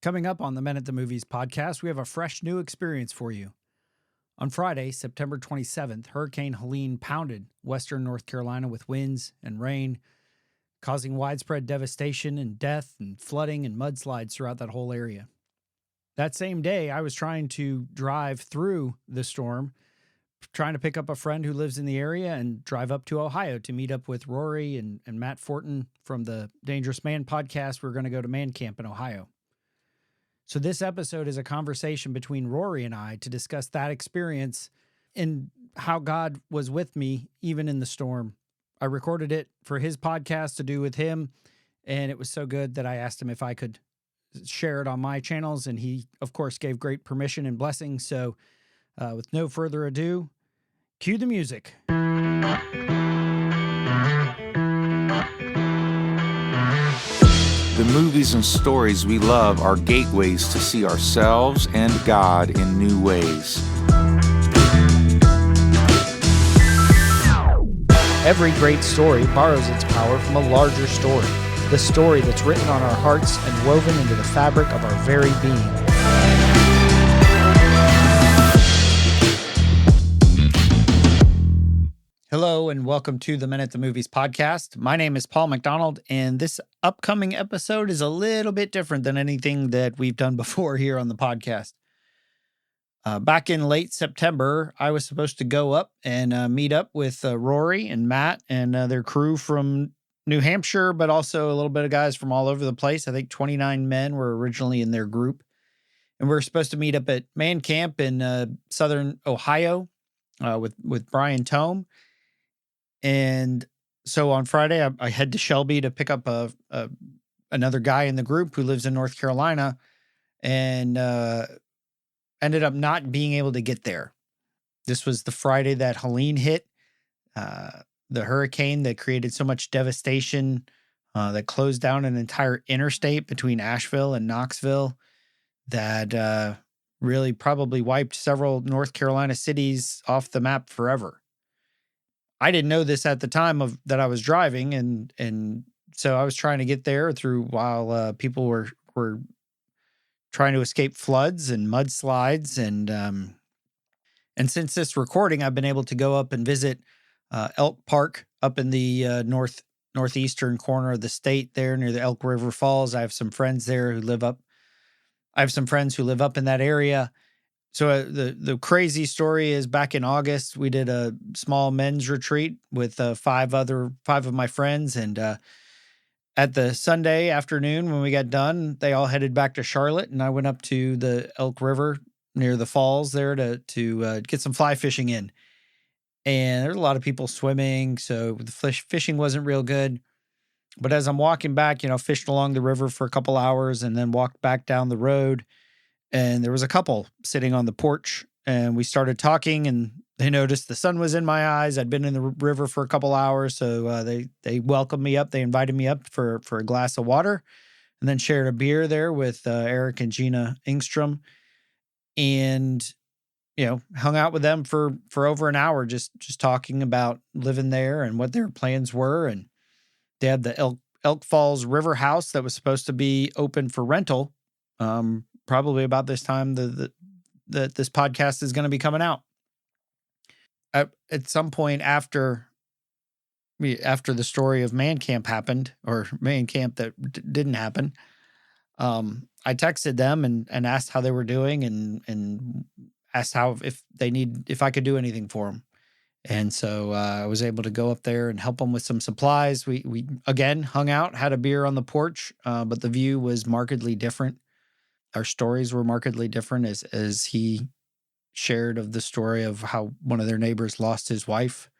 Coming up on the Men at the Movies podcast, we have a fresh new experience for you. On Friday, September 27th, Hurricane Helene pounded western North Carolina with winds and rain, causing widespread devastation and death and flooding and mudslides throughout that whole area. That same day, I was trying to drive through the storm, trying to pick up a friend who lives in the area and drive up to Ohio to meet up with Rory and Matt Fortin from the Dangerous Man podcast. We're going to go to Man Camp in Ohio. So this episode is a conversation between Rory and I to discuss that experience and how God was with me even in the storm. I recorded it for his podcast to do with him, and it was so good that I asked him if I could share it on my channels, and he, of course, gave great permission and blessing. So with no further ado, cue the music. The movies and stories we love are gateways to see ourselves and God in new ways. Every great story borrows its power from a larger story, the story that's written on our hearts and woven into the fabric of our very being. Hello and welcome to the Men at the Movies podcast. My name is Paul McDonald, and this upcoming episode is a little bit different than anything that we've done before here on the podcast. Back in late September, I was supposed to go up and meet up with Rory and Matt and their crew from New Hampshire, but also a little bit of guys from all over the place. I think 29 men were originally in their group. And we were supposed to meet up at Man Camp in southern Ohio with Brian Tome. And so on Friday, I head to Shelby to pick up another guy in the group who lives in North Carolina, and ended up not being able to get there. This was the Friday that Helene hit, the hurricane that created so much devastation, that closed down an entire interstate between Asheville and Knoxville, that really probably wiped several North Carolina cities off the map forever. I didn't know this at the time that I was driving, and so I was trying to get there while people were trying to escape floods and mudslides, and since this recording, I've been able to go up and visit Elk Park up in the northeastern corner of the state there near the Elk River Falls. I have some friends there who live up. I have some friends who live up in that area. So the crazy story is back in August, we did a small men's retreat with five of my friends. And at the Sunday afternoon when we got done, they all headed back to Charlotte. And I went up to the Elk River near the falls there to get some fly fishing in. And there's a lot of people swimming, so the fishing wasn't real good. But as I'm walking back, fished along the river for a couple hours and then walked back down the road. And there was a couple sitting on the porch, and we started talking, and they noticed the sun was in my eyes. I'd been in the river for a couple hours, so they welcomed me up. They invited me up for a glass of water, and then shared a beer there with Eric and Gina Ingstrom, and hung out with them for over an hour, just talking about living there and what their plans were. And they had the Elk Falls River House that was supposed to be open for rental. Probably about this time that this podcast is going to be coming out. At some point after the story of Man Camp happened, or Man Camp that didn't happen, I texted them and asked how they were doing and asked if I could do anything for them. And so I was able to go up there and help them with some supplies. We again hung out, had a beer on the porch, but the view was markedly different. Our stories were markedly different as he shared of the story of how one of their neighbors lost his wife.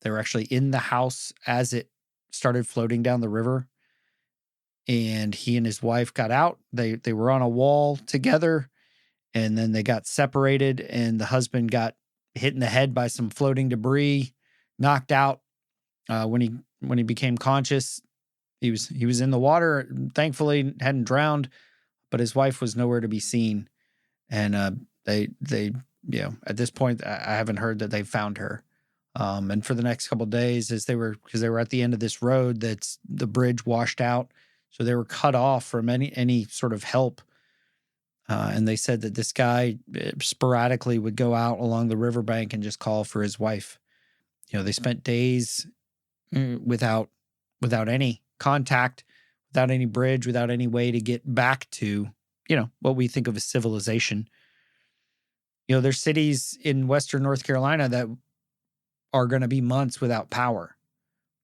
They were actually in the house as it started floating down the river. And he and his wife got out. They were on a wall together, and then they got separated, and the husband got hit in the head by some floating debris, knocked out. When he became conscious, he was in the water. Thankfully, hadn't drowned. But his wife was nowhere to be seen, and they at this point I haven't heard that they found her. And for the next couple of days, because they were at the end of this road, the bridge washed out, so they were cut off from any sort of help And they said that this guy sporadically would go out along the riverbank and just call for his wife. They spent days without any contact, without any bridge, without any way to get back to, what we think of as civilization. There's cities in Western North Carolina that are going to be months without power.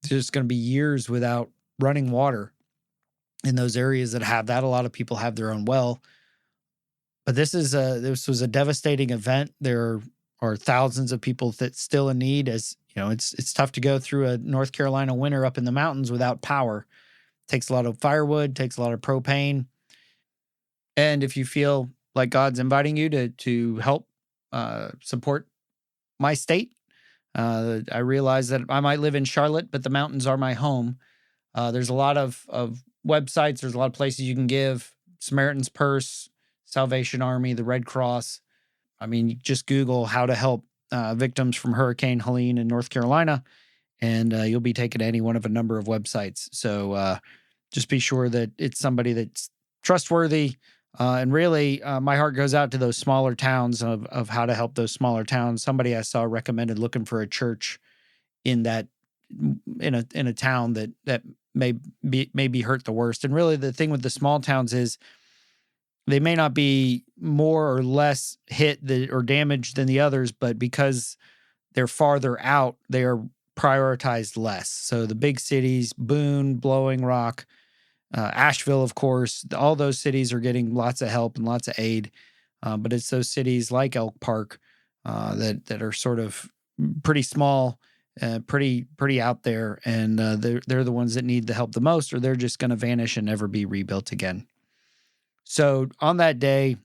There's going to be years without running water in those areas that have that. A lot of people have their own well. But this was a devastating event. There are thousands of people that still in need. As it's tough to go through a North Carolina winter up in the mountains without power. It takes a lot of firewood, takes a lot of propane. And if you feel like God's inviting you to help support my state, I realize that I might live in Charlotte, but the mountains are my home. There's a lot of websites. There's a lot of places you can give. Samaritan's Purse, Salvation Army, the Red Cross. I mean, just Google how to help victims from Hurricane Helene in North Carolina, and you'll be taken to any one of a number of websites. So just be sure that it's somebody that's trustworthy. And really, my heart goes out to those smaller towns of how to help those smaller towns. Somebody I saw recommended looking for a church in a town that may be hurt the worst. And really, the thing with the small towns is they may not be more or less hit or damaged than the others, but because they're farther out, they are prioritized less. So the big cities, Boone, Blowing Rock, Asheville, of course, all those cities are getting lots of help and lots of aid. But it's those cities like Elk Park that are sort of pretty small, pretty out there, and they're the ones that need the help the most, or they're just going to vanish and never be rebuilt again. So on that day,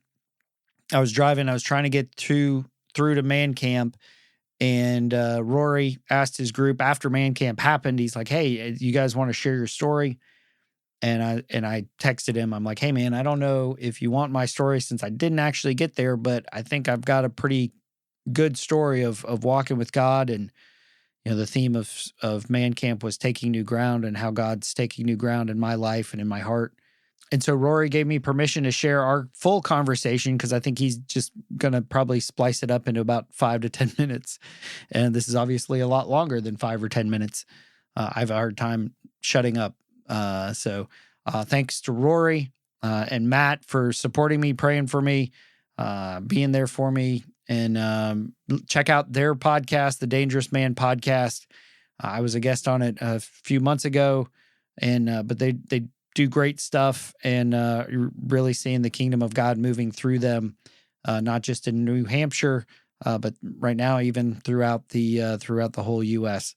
I was driving. I was trying to get through to Man Camp, and Rory asked his group after Man Camp happened. He's like, "Hey, you guys want to share your story?" And I texted him. I'm like, "Hey, man, I don't know if you want my story since I didn't actually get there, but I think I've got a pretty good story of walking with God." And the theme of Man Camp was taking new ground, and how God's taking new ground in my life and in my heart. And so Rory gave me permission to share our full conversation, because I think he's just going to probably splice it up into about 5 to 10 minutes. And this is obviously a lot longer than 5 or 10 minutes. I have a hard time shutting up. So thanks to Rory and Matt for supporting me, praying for me, being there for me. And check out their podcast, the Dangerous Man Podcast. I was a guest on it a few months ago, and but they do great stuff, and you're really seeing the kingdom of God moving through them, not just in New Hampshire, but right now even throughout the whole U.S.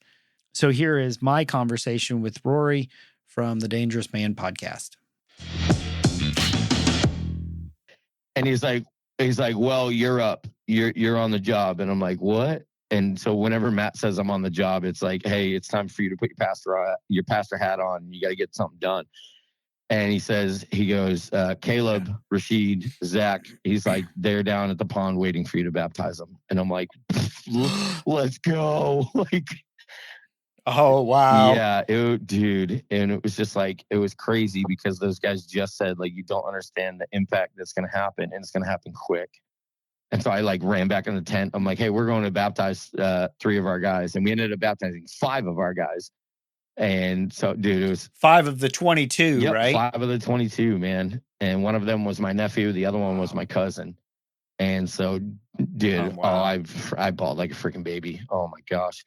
So here is my conversation with Rory from the Dangerous Man Podcast. And he's like, "Well, you're up. You're on the job." And I'm like, "What?" And so whenever Matt says I'm on the job, it's like, "Hey, it's time for you to put your pastor hat on. You got to get something done." And he goes, "Caleb, Rashid, Zach," he's like, "they're down at the pond waiting for you to baptize them." And I'm like, "Let's go." Like, oh, wow. Yeah, dude. And it was just like, it was crazy, because those guys just said, like, you don't understand the impact that's going to happen, and it's going to happen quick. And so I ran back in the tent. I'm like, "Hey, we're going to baptize 3 of our guys." And we ended up baptizing 5 of our guys. And so, dude, it was 5 of the 22, yep, right? 5 of the 22, man. And one of them was my nephew. The other one was my cousin. And so, dude, I bawled like a freaking baby. Oh my gosh.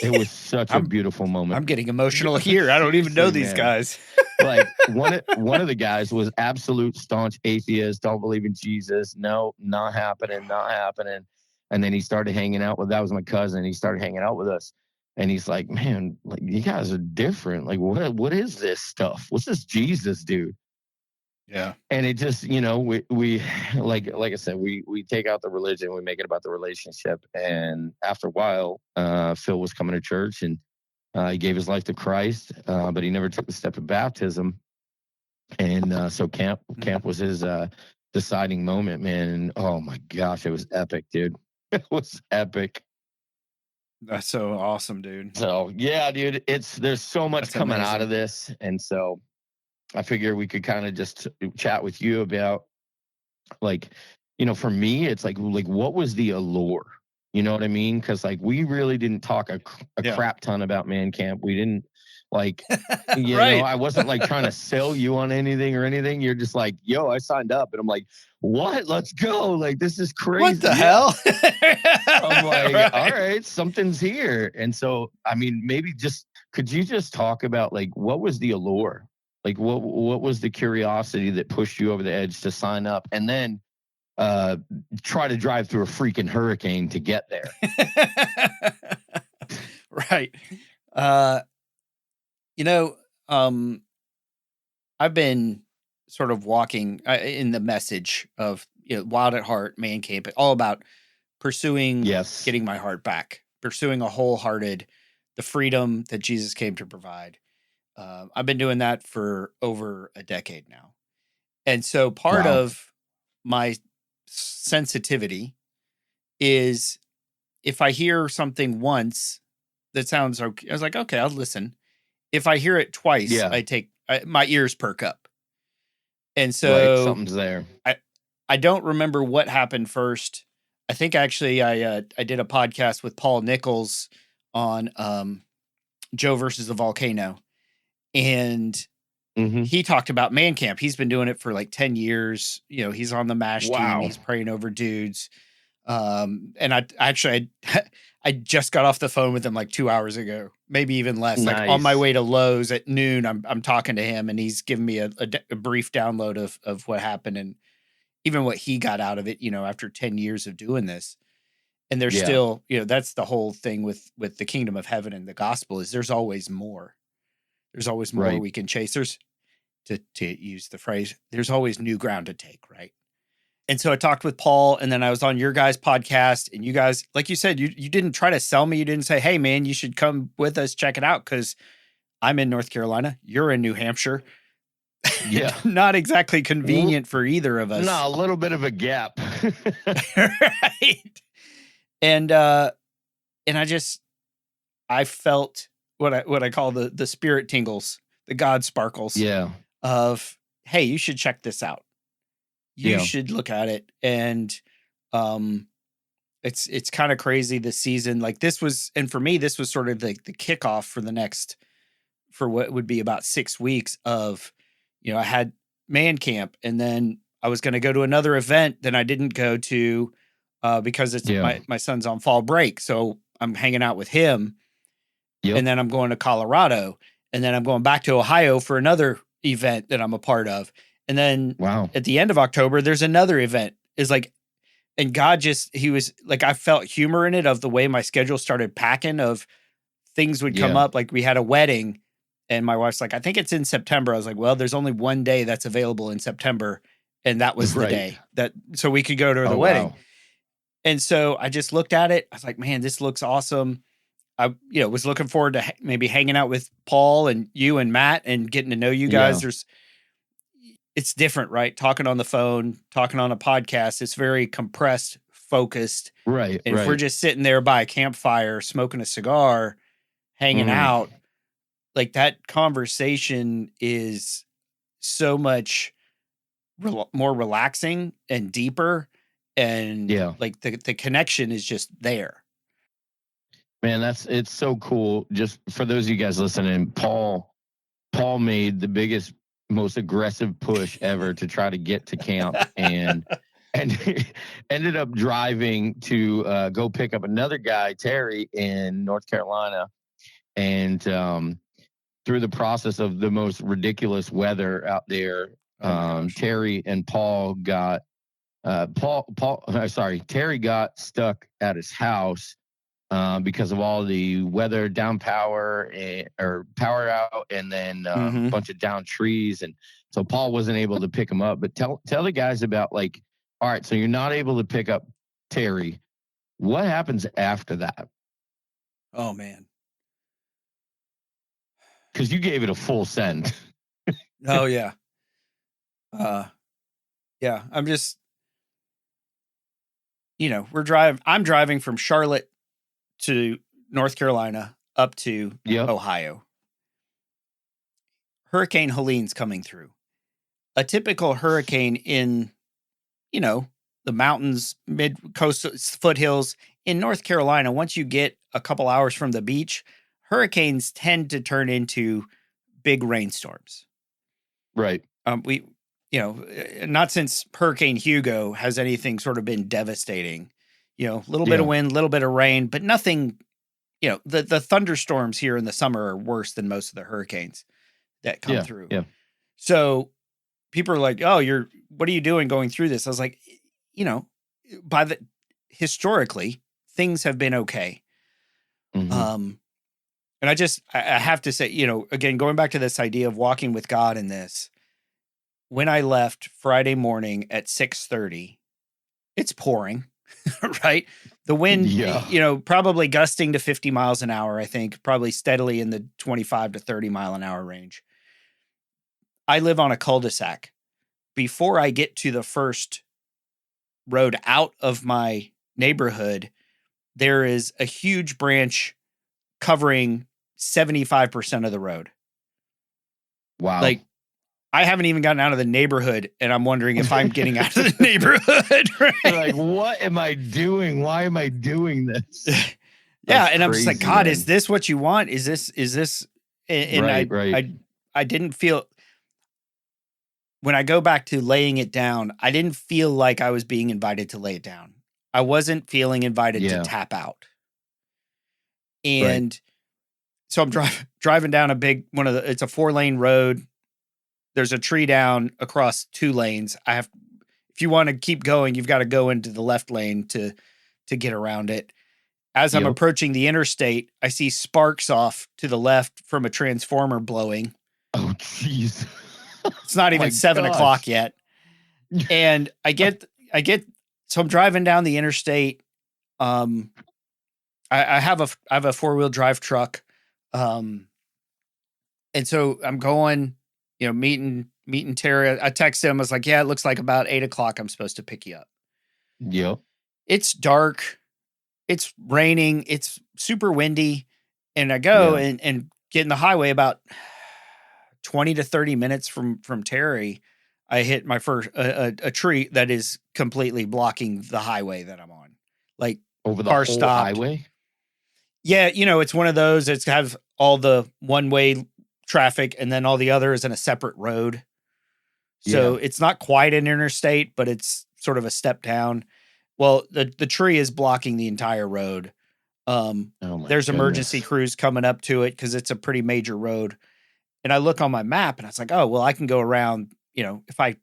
It was such a beautiful moment. I'm getting emotional here. I don't even know these guys. Like one of the guys was absolute staunch atheist, don't believe in Jesus. No, not happening. And then he started hanging out that was my cousin. He started hanging out with us. And he's like, "Man, like, you guys are different. Like, what is this stuff? What's this Jesus dude?" Yeah. And it just, we like I said, we take out the religion, we make it about the relationship. And after a while, Phil was coming to church, and he gave his life to Christ, but he never took the step of baptism. And so camp was his deciding moment, man. And oh my gosh, it was epic, dude. It was epic. That's so awesome, dude. So yeah, dude, there's so much coming out of this. And so I figure we could kind of just chat with you about like, for me, it's like what was the allure? You know what I mean? Because like we really didn't talk a crap ton about Man Camp. We didn't like, Right. I wasn't like trying to sell you on anything or anything. You're just like, yo, I signed up, and I'm like, what? Let's go! Like this is crazy. What the hell? I'm like, Right. all right, something's here. And so, I mean, maybe could you just talk about like what was the allure? Like what was the curiosity that pushed you over the edge to sign up, and then try to drive through a freaking hurricane to get there? Right. I've been sort of walking in the message of Wild at Heart, Man Camp, all about pursuing getting my heart back, pursuing a wholehearted, the freedom that Jesus came to provide. I've been doing that for over a decade now. And so part of my sensitivity is if I hear something once that sounds okay, I was like, okay, I'll listen. If I hear it twice, my ears perk up. And so something's there. I don't remember what happened first. I think actually I did a podcast with Paul Nichols on Joe versus the Volcano. And he talked about Man Camp. He's been doing it for like 10 years. He's on the MASH team. He's praying over dudes. And I just got off the phone with him like 2 hours ago, maybe even less. Nice. Like on my way to Lowe's at noon, I'm talking to him, and he's giving me a brief download of what happened and even what he got out of it, after 10 years of doing this. And there's still, that's the whole thing with the kingdom of heaven and the gospel is there's always more. There's always more we can chase. There's, to use the phrase, there's always new ground to take, right? And so I talked with Paul, and then I was on your guys' podcast, and you guys, like you said, you didn't try to sell me. You didn't say, hey, man, you should come with us, check it out, because I'm in North Carolina. You're in New Hampshire. Yeah. Not exactly convenient for either of us. No, a little bit of a gap. Right. And I felt what I call the spirit tingles, the God sparkles. Yeah. Of, hey, you should check this out. You should look at it. And it's kind of crazy this season. Like this was, and for me, this was sort of like the kickoff for what would be about 6 weeks of, I had Man Camp, and then I was going to go to another event that I didn't go to because it's my son's on fall break. So I'm hanging out with him. And then I'm going to Colorado, and then I'm going back to Ohio for another event that I'm a part of. And then at the end of October, there's another event. Is like, and God he was like, I felt humor in it of the way my schedule started packing of things would come up. Like we had a wedding, and my wife's like, I think it's in September. I was like, well, there's only one day that's available in September. And that was the day so we could go to the wedding. Wow. And so I just looked at it. I was like, man, this looks awesome. I, was looking forward to maybe hanging out with Paul and you and Matt and getting to know you guys. It's different, right? Talking on the phone, talking on a podcast. It's very compressed, focused. Right. And if we're just sitting there by a campfire, smoking a cigar, hanging out, like that conversation is so much more relaxing and deeper. And like the connection is just there. Man, it's so cool. Just for those of you guys listening, Paul made the biggest, most aggressive push ever to try to get to camp, and ended up driving to go pick up another guy, Terry, in North Carolina. And through the process of the most ridiculous weather out there, Terry and Paul got Terry got stuck at his house. Because of all the weather, down power or power out, and then a bunch of down trees. And so Paul wasn't able to pick him up. But tell the guys about, like, all right, so you're not able to pick up Terry. What happens after that? Oh, man. Because you gave it a full send. Oh, yeah. Yeah, I'm just, I'm driving from Charlotte to North Carolina up to Ohio. Hurricane Helene's coming through. A typical hurricane in, the mountains, mid-coastal foothills. In North Carolina, once you get a couple hours from the beach, hurricanes tend to turn into big rainstorms. Right. Not since Hurricane Hugo has anything sort of been devastating. A little bit of wind, a little bit of rain, but nothing, the thunderstorms here in the summer are worse than most of the hurricanes that come through. Yeah. So people are like, oh, what are you doing going through this? I was like, historically, things have been okay. Mm-hmm. And I have to say, again, going back to this idea of walking with God in this, when I left Friday morning at 6:30, it's pouring, right? The wind, probably gusting to 50 miles an hour, I think, probably steadily in the 25 to 30 mile an hour range. I live on a cul-de-sac. Before I get to the first road out of my neighborhood, there is a huge branch covering 75% of the road. Wow. Like, I haven't even gotten out of the neighborhood, and I'm wondering if I'm getting out of the neighborhood. Right? You're like, what am I doing? Why am I doing this? And I'm just like, God, man. Is this what you want? Is this? And right. I didn't feel, when I go back to laying it down, I didn't feel like I was being invited to lay it down. I wasn't feeling invited to tap out. And so I'm driving down it's a 4-lane road. There's a tree down across 2 lanes. If you want to keep going, you've got to go into the left lane to get around it. As I'm approaching the interstate, I see sparks off to the left from a transformer blowing. Oh, jeez. It's not even 7 o'clock yet. And so I'm driving down the interstate. I have a 4-wheel drive truck. And so I'm going, meeting Terry. I texted him. I was like, yeah, it looks like about 8 o'clock. I'm supposed to pick you up. Yep. It's dark. It's raining. It's super windy. And I go and get in the highway about 20 to 30 minutes from Terry. I hit my first, a tree that is completely blocking the highway that I'm on. Like, over the car whole stopped. highway? Yeah. It's one of those. It's have all the one-way traffic, and then all the other is in a separate road. So it's not quite an interstate, but it's sort of a step down. Well, the tree is blocking the entire road. There's emergency crews coming up to it because it's a pretty major road. And I look on my map and I was like, oh, well, I can go around, if I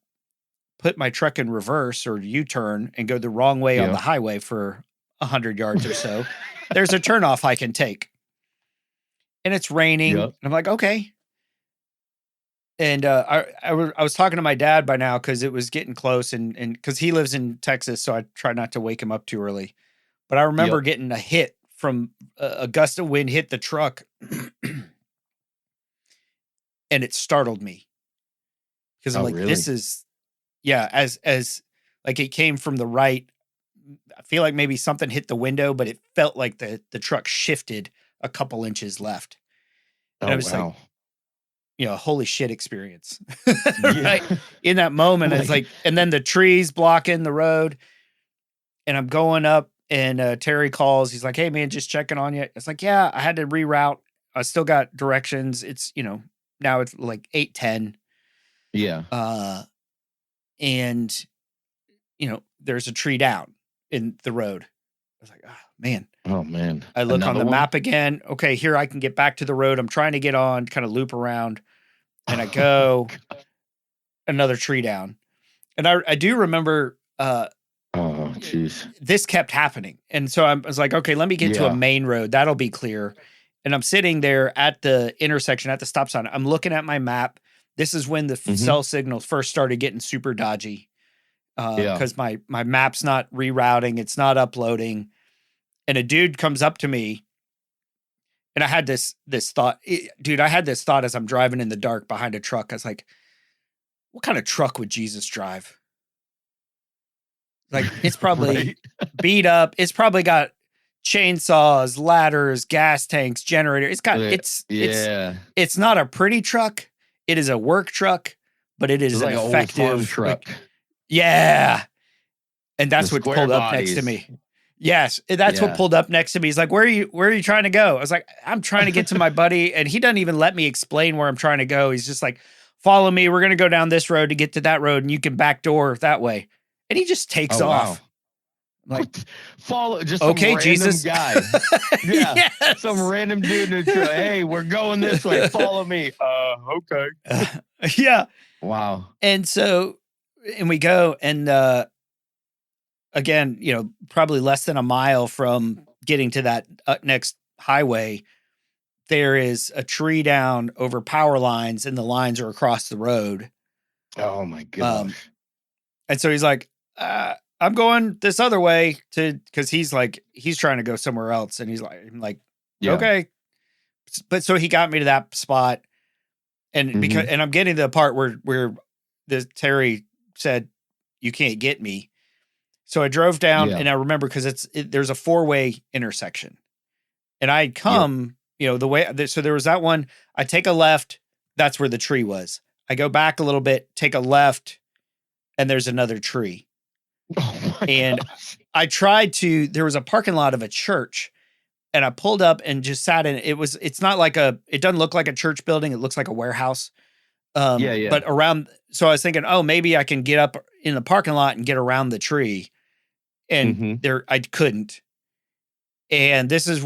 put my truck in reverse or U-turn and go the wrong way on the highway for 100 yards or so, there's a turnoff I can take. And it's raining. And I'm like, okay. And I was talking to my dad by now because it was getting close, and because he lives in Texas, so I try not to wake him up too early. But I remember getting a hit from a gust of wind hit the truck, and it startled me because I'm like, really? this is, as like it came from the right. I feel like maybe something hit the window, but it felt like the truck shifted a couple inches left. And I was like, holy shit experience. Right? In that moment, it's like, and then the trees blocking the road, and I'm going up, and Terry calls. He's like, hey man, just checking on you. It's like, yeah, I had to reroute. I still got directions. It's, now it's like 8:10. Yeah. And there's a tree down in the road. I was like, oh man. I look on the map again. Okay, here I can get back to the road. I'm trying to get on, kind of loop around, and I go another tree down. And I do remember this kept happening. And so I was like, okay, let me get to a main road. That'll be clear. And I'm sitting there at the intersection at the stop sign. I'm looking at my map. This is when the cell signals first started getting super dodgy. Because my map's not rerouting, it's not uploading. And a dude comes up to me, and I had this thought, dude, I had this thought as I'm driving in the dark behind a truck. I was like, what kind of truck would Jesus drive? Like, it's probably beat up. It's probably got chainsaws, ladders, gas tanks, generator. It's got, it's not a pretty truck. It is a work truck, but it is an effective truck. Yeah. And that's The what square pulled up next to bodies. me. Yes, that's what Yeah. pulled up next to me. He's like, where are you trying to go? I was like, I'm trying to get to my buddy. And he doesn't even let me explain where I'm trying to go. He's just like, follow me. We're going to go down this road to get to that road and you can backdoor that way. And he just takes Oh, wow. off. I'm like, Follow just okay, some random Jesus. guy. Yeah. Yes. Some random dude in a truck. Hey, we're going this way. Follow me. Okay. Yeah. Wow. And so, and we go and, again, probably less than a mile from getting to that next highway, there is a tree down over power lines and the lines are across the road. Oh my gosh. And so he's like, I'm going this other way because he's trying to go somewhere else. And I'm like, Yeah. okay. But so he got me to that spot. And because, and I'm getting to the part where the Terry said, you can't get me. So I drove down and I remember because there's a 4-way intersection and I'd come, the way, so there was that one, I take a left. That's where the tree was. I go back a little bit, take a left and there's another tree. Oh my gosh. I tried there was a parking lot of a church and I pulled up and just sat in it. It's not like it doesn't look like a church building. It looks like a warehouse. But around, so I was thinking, oh, maybe I can get up in the parking lot and get around the tree. And I couldn't. And this is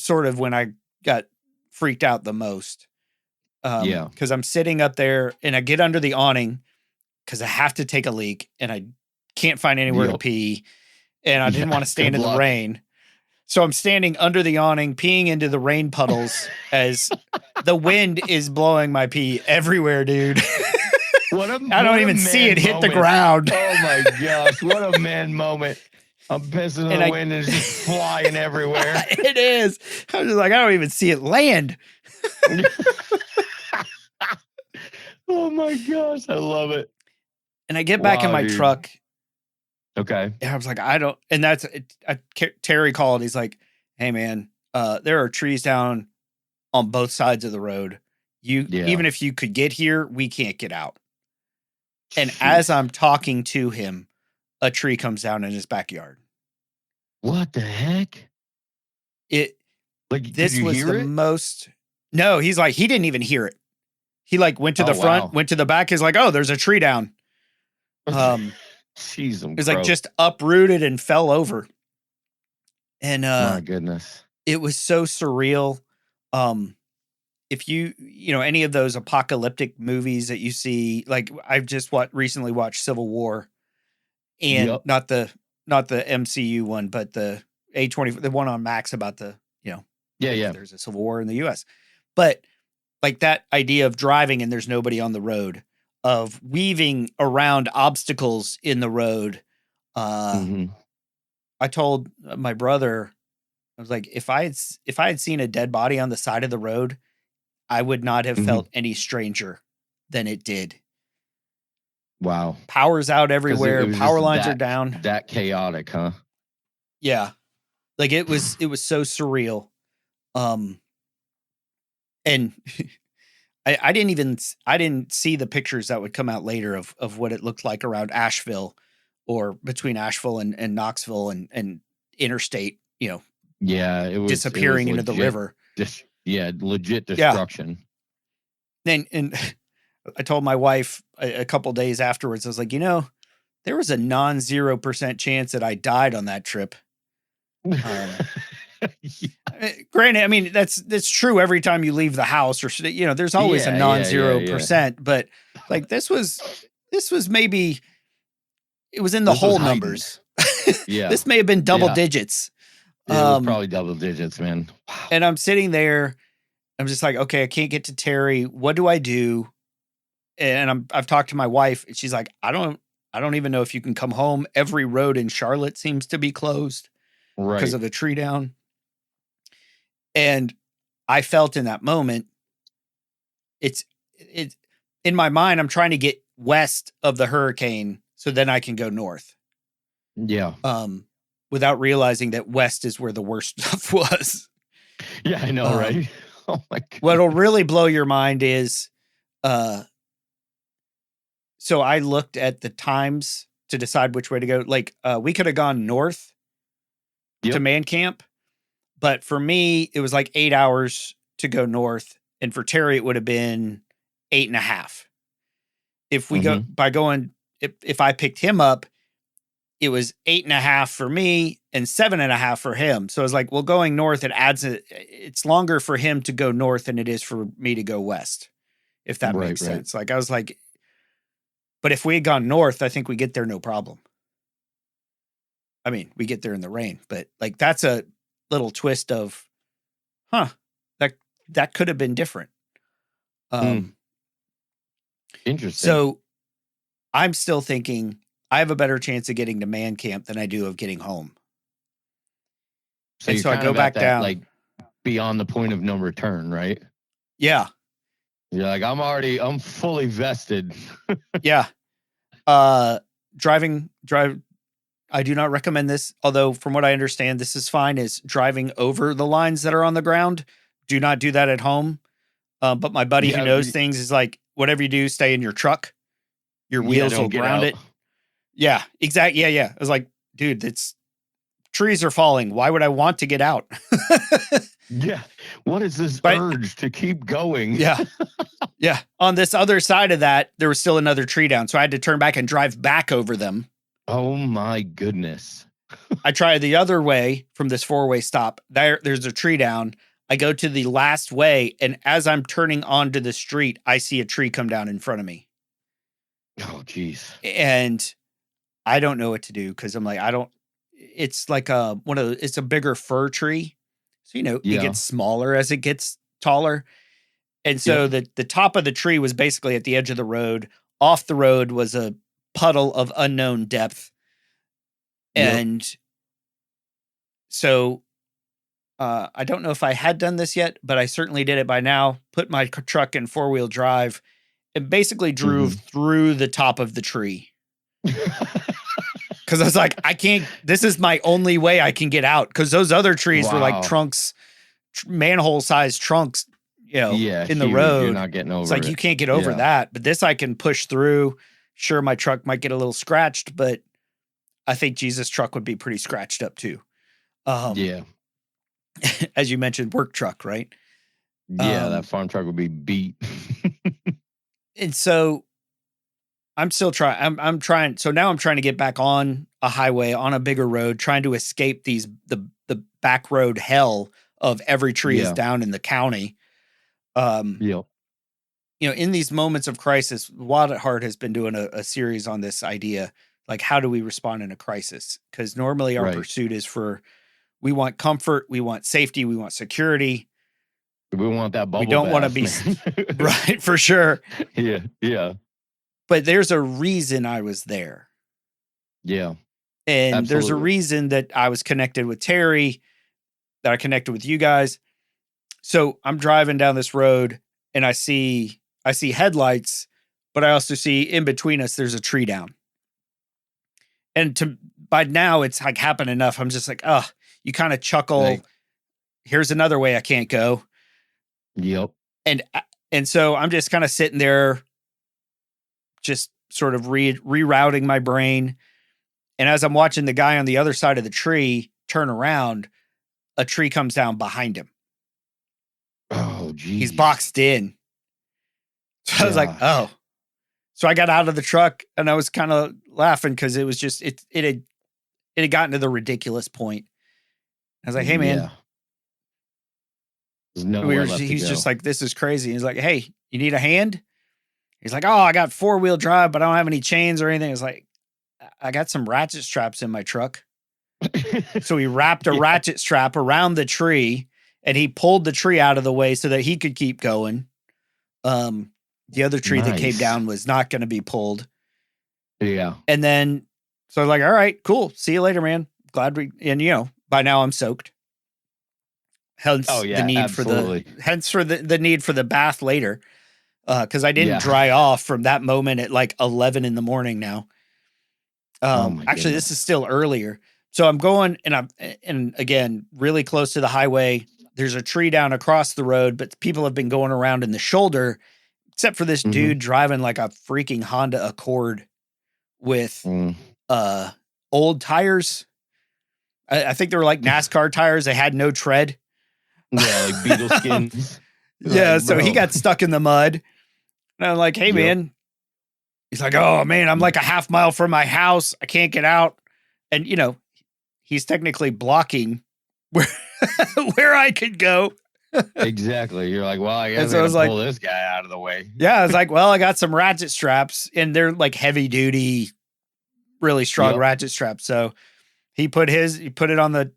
sort of when I got freaked out the most. Because I'm sitting up there and I get under the awning because I have to take a leak and I can't find anywhere to pee. And I didn't want to stand in the rain. So I'm standing under the awning, peeing into the rain puddles as the wind is blowing my pee everywhere, dude. I don't even see it hit the ground. Oh my gosh. What a man moment. I'm pissing in the wind and it's just flying everywhere. It is. I'm just like, I don't even see it land. Oh my gosh. I love it. And I get back in my truck. Okay. And I was like, I don't, and that's, Terry called. He's like, hey man, there are trees down on both sides of the road. Even if you could get here, we can't get out. And as I'm talking to him, a tree comes down in his backyard. What the heck? This was the most. No, he's like, he didn't even hear it. He went to the front, went to the back. He's like, oh, there's a tree down. Jeez, it's like just uprooted and fell over. And my goodness, it was so surreal. If you any of those apocalyptic movies that you see, like I've just recently watched Civil War, and not the MCU one, but the A24, the one on Max about the there's a Civil War in the U.S. But like that idea of driving and there's nobody on the road, of weaving around obstacles in the road. I told my brother, I was like, if I had seen a dead body on the side of the road, I would not have felt any stranger than it did. Wow. Power's out everywhere. Power lines are down. That chaotic, huh? Yeah. Like it was so surreal. And I didn't see the pictures that would come out later of what it looked like around Asheville or between Asheville and Knoxville and interstate, it was disappearing into the river. Legit destruction. And I told my wife a couple days afterwards, I was like, there was a 0% chance that I died on that trip. Granted, I mean, that's true every time you leave the house or, there's always a 0%, but like this was maybe, it was in the whole numbers. This may have been double digits. It was probably double digits, man. Wow. And I'm sitting there, I'm just like, okay, I can't get to Terry. What do I do? And I've talked to my wife and she's like, I don't even know if you can come home. Every road in Charlotte seems to be closed because of the tree down. And I felt in that moment, it's in my mind, I'm trying to get west of the hurricane so then I can go north. Yeah. Without realizing that west is where the worst stuff was. Yeah, I know, right? Oh my God. What'll really blow your mind is, so I looked at the times to decide which way to go. Like, we could have gone north to man camp, but for me, it was like 8 hours to go north. And for Terry, it would have been 8.5. If we go by going, if I picked him up, it was 8.5 for me and 7.5 for him. So I was like, well, going north, it's longer for him to go north than it is for me to go west, if that makes sense. Like, I was like, but if we had gone north, I think we get there no problem. I mean, we get there in the rain, but like, that's a little twist of, that could have been different. Interesting. So I'm still thinking I have a better chance of getting to man camp than I do of getting home. So, I go back down, like beyond the point of no return, right? Yeah. You're like, I'm fully vested. Yeah. Drive. I do not recommend this, although from what I understand, this is fine, is driving over the lines that are on the ground. Do not do that at home. But my buddy who knows things is like, whatever you do, stay in your truck. Your wheels will ground it. Yeah, exactly. Yeah. I was like, dude, trees are falling. Why would I want to get out? Yeah. What is this urge to keep going? Yeah. Yeah. On this other side of that, there was still another tree down. So I had to turn back and drive back over them. Oh my goodness. I tried the other way from this 4-way stop. There's a tree down. I go to the last way, and as I'm turning onto the street, I see a tree come down in front of me. Oh, geez. And I don't know what to do because I'm like, it's like it's a bigger fir tree. So, it gets smaller as it gets taller. And so the top of the tree was basically at the edge of the road. Off the road was a puddle of unknown depth. And so I don't know if I had done this yet, but I certainly did it by now. Put my truck in 4-wheel drive and basically drove through the top of the tree. Because I was like, this is my only way I can get out. Because those other trees were like trunks, manhole-sized trunks, in the road. You're not getting over it's like, you can't get over that. But this I can push through. Sure, my truck might get a little scratched, but I think Jesus' truck would be pretty scratched up too. As you mentioned, work truck, right? Yeah, that farm truck would be beat. And so I'm still trying. I'm trying. So now I'm trying to get back on a highway, on a bigger road, trying to escape the back road hell of every tree is down in the county. In these moments of crisis, Wild at Heart has been doing a series on this idea, like, how do we respond in a crisis? Because normally our pursuit is we want comfort, we want safety, we want security. We want that bubble. We don't want to be right, for sure. Yeah. But there's a reason I was there. Yeah. And there's a reason that I was connected with Terry, that I connected with you guys. So I'm driving down this road and I see headlights, but I also see in between us, there's a tree down. And by now it's like happened enough. I'm just like, you kind of chuckle. Here's another way I can't go. Yep. And so I'm just kind of sitting there, just sort of rerouting my brain. And as I'm watching the guy on the other side of the tree turn around, a tree comes down behind him. Oh, geez. He's boxed in. So I was like, oh. So I got out of the truck and I was kind of laughing because it was just, it had gotten to the ridiculous point. I was like, hey, man. He's just like, this is crazy. He's like, hey, you need a hand? He's like, oh, I got 4-wheel drive, but I don't have any chains or anything. It's like, I got some ratchet straps in my truck. So he wrapped a ratchet strap around the tree and he pulled the tree out of the way so that he could keep going. The other tree that came down was not going to be pulled. Yeah. And then, so I'm like, all right, cool. See you later, man. Glad by now I'm soaked. Hence the need for the need for the bath later. Cause I didn't dry off from that moment at like 11 in the morning now. Actually, this is still earlier. So I'm going and again, really close to the highway. There's a tree down across the road, but people have been going around in the shoulder, except for this dude driving like a freaking Honda Accord with old tires. I think they were like NASCAR tires. They had no tread. Yeah, like beetle skins. Yeah, Like, so he bro. got stuck in the mud. And I'm like, hey, Yep. man. He's like, oh, man, I'm like a half mile from my house. I can't get out. And, he's technically blocking where I could go. Exactly. You're like, well, I guess so I I was gotta like, pull this guy out of the way. yeah, I was like, well, I got some ratchet straps, and they're like heavy duty, really strong ratchet straps. So he put it on the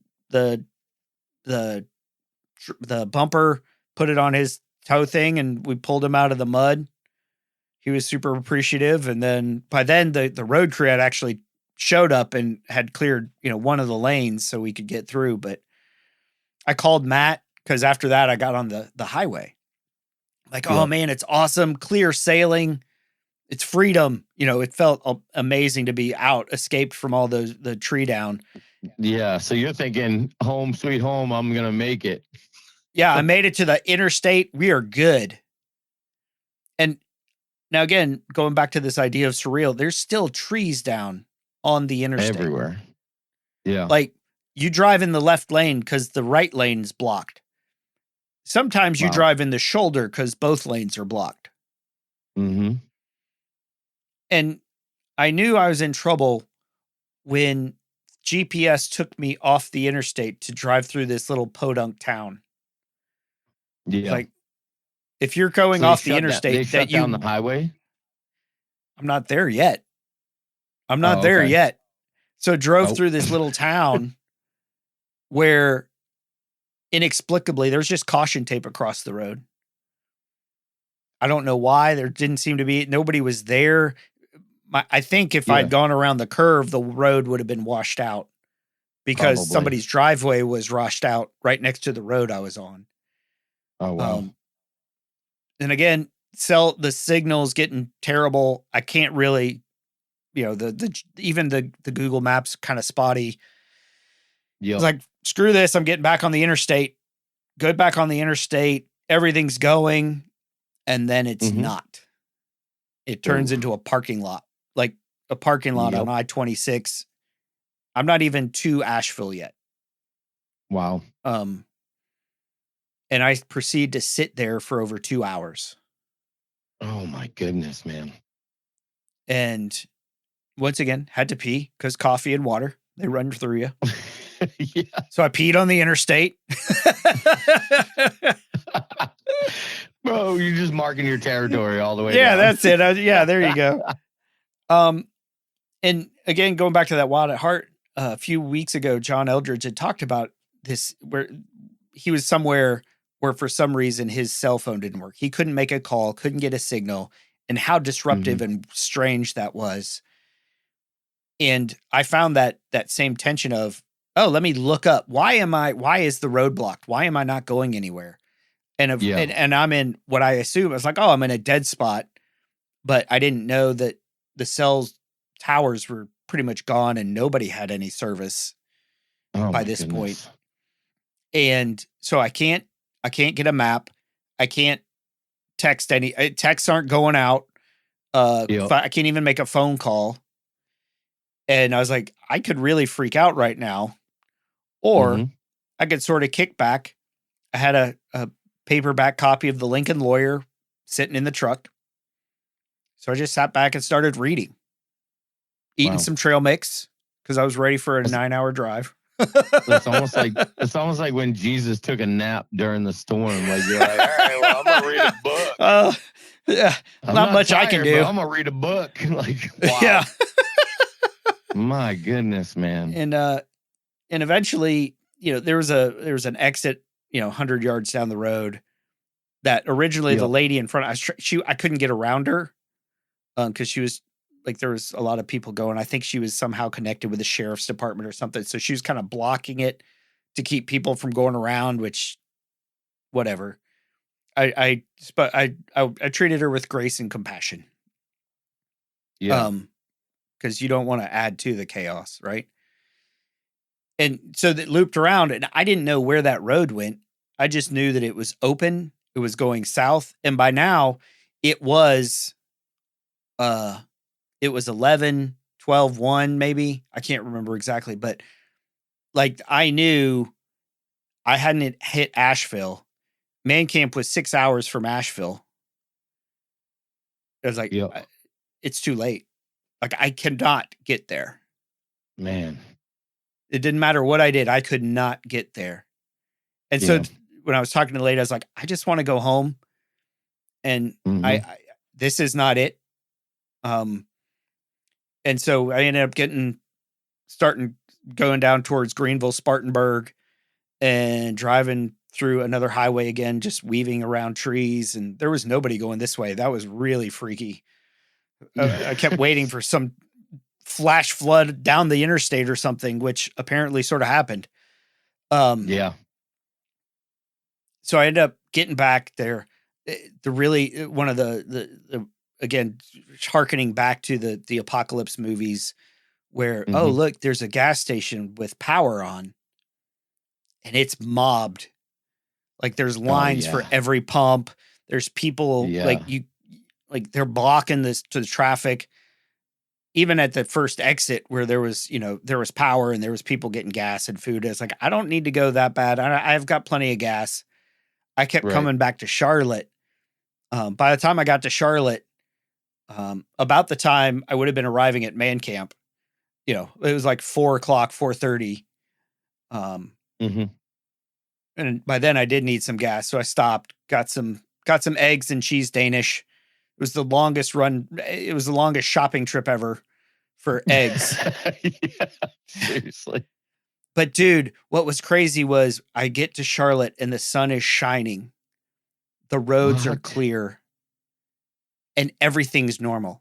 bumper, put it on his tow thing, and we pulled him out of the mud. He was super appreciative. And then by then the road crew had actually showed up and had cleared, one of the lanes so we could get through. But I called Matt because after that I got on the highway. Like, oh man, it's awesome. Clear sailing. It's freedom. It felt amazing to be out, escaped from all the tree down. Yeah. So you're thinking, home, sweet home, I'm going to make it. Yeah. I made it to the interstate. We are good. And now again, going back to this idea of surreal, there's still trees down on the interstate. Everywhere. Yeah. Like you drive in the left lane because the right lane's blocked. Sometimes you drive in the shoulder because both lanes are blocked. Mm-hmm. And I knew I was in trouble when GPS took me off the interstate to drive through this little podunk town. Yeah. Like, if you're going off the interstate, they shut down the highway. I'm not there yet. I'm not there yet. So drove through this little town where inexplicably there's just caution tape across the road. I don't know why. There didn't seem to be, nobody was there. I think if I'd gone around the curve, the road would have been washed out because somebody's driveway was washed out right next to the road I was on. Oh, wow. And again, the signal's getting terrible. I can't really, even the Google Maps kind of spotty. Yeah. It's like, screw this. I'm getting back on the interstate. Go back on the interstate. Everything's going. And then it's not. It turns into a parking lot, like a parking lot on I-26. I'm not even to Asheville yet. Wow. And I proceed to sit there for over 2 hours. Oh my goodness, man. And once again, had to pee because coffee and water, they run through you. Yeah. So I peed on the interstate. Bro, you're just marking your territory all the way down. That's it. There you go. And again, going back to that Wild at Heart, a few weeks ago, John Eldredge had talked about this, where he was somewhere where for some reason his cell phone didn't work. He couldn't make a call, couldn't get a signal, and how disruptive and strange that was. And I found that same tension of, let me look up. Why is the road blocked? Why am I not going anywhere? And and I'm in what I assume, I was like, I'm in a dead spot, but I didn't know that the cell's towers were pretty much gone and nobody had any service by this point. And so I can't get a map. I can't text texts aren't going out. I can't even make a phone call. And I was like, I could really freak out right now. Or I could sort of kick back. I had a paperback copy of The Lincoln Lawyer sitting in the truck. So I just sat back and started reading, eating some trail mix because I was ready for a 9-hour drive. It's almost like when Jesus took a nap during the storm. Like, you're like, all right, well, I'm gonna read a book. Yeah, not much tired, I can do. I'm gonna read a book. Like, wow. Yeah. My goodness, man. And eventually, there was an exit, 100 yards down the road that originally the lady in front, I couldn't get around her because she was like, there was a lot of people going. I think she was somehow connected with the sheriff's department or something. So she was kind of blocking it to keep people from going around, which whatever. I treated her with grace and compassion. Yeah. Because you don't want to add to the chaos, right? And so that looped around, and I didn't know where that road went. I just knew that it was open. It was going south, and by12 12:1 maybe. I can't remember exactly, but like I knew I hadn't hit Asheville. Man Camp was 6 hours from Asheville. I was like, Yep. it's too late. Like I cannot get there. Man. It didn't matter what I did. I could not get there. And so when I was talking to Lady, I was like, I just want to go home. And I this is not it. And so I ended up going down towards Greenville, Spartanburg, and driving through another highway again, just weaving around trees. And there was nobody going this way. That was really freaky. I kept waiting for some flash flood down the interstate or something, which apparently sort of happened. Yeah. So I ended up getting back there. One of the again, harkening back to the apocalypse movies where, oh, look, there's a gas station with power on and it's mobbed. Like there's lines for every pump. There's people like they're blocking this to the traffic. Even at the first exit where there was power and there was people getting gas and food. It's like, I don't need to go that bad. I've got plenty of gas. I kept coming back to Charlotte. By the time I got to Charlotte, about the time I would have been arriving at Man Camp, it was like 4:00, 4:30. And by then I did need some gas. So I stopped, got some eggs and cheese Danish. It was the longest shopping trip ever for eggs. Yeah, seriously. But dude, what was crazy was I get to Charlotte and the sun is shining. The roads are clear and everything's normal.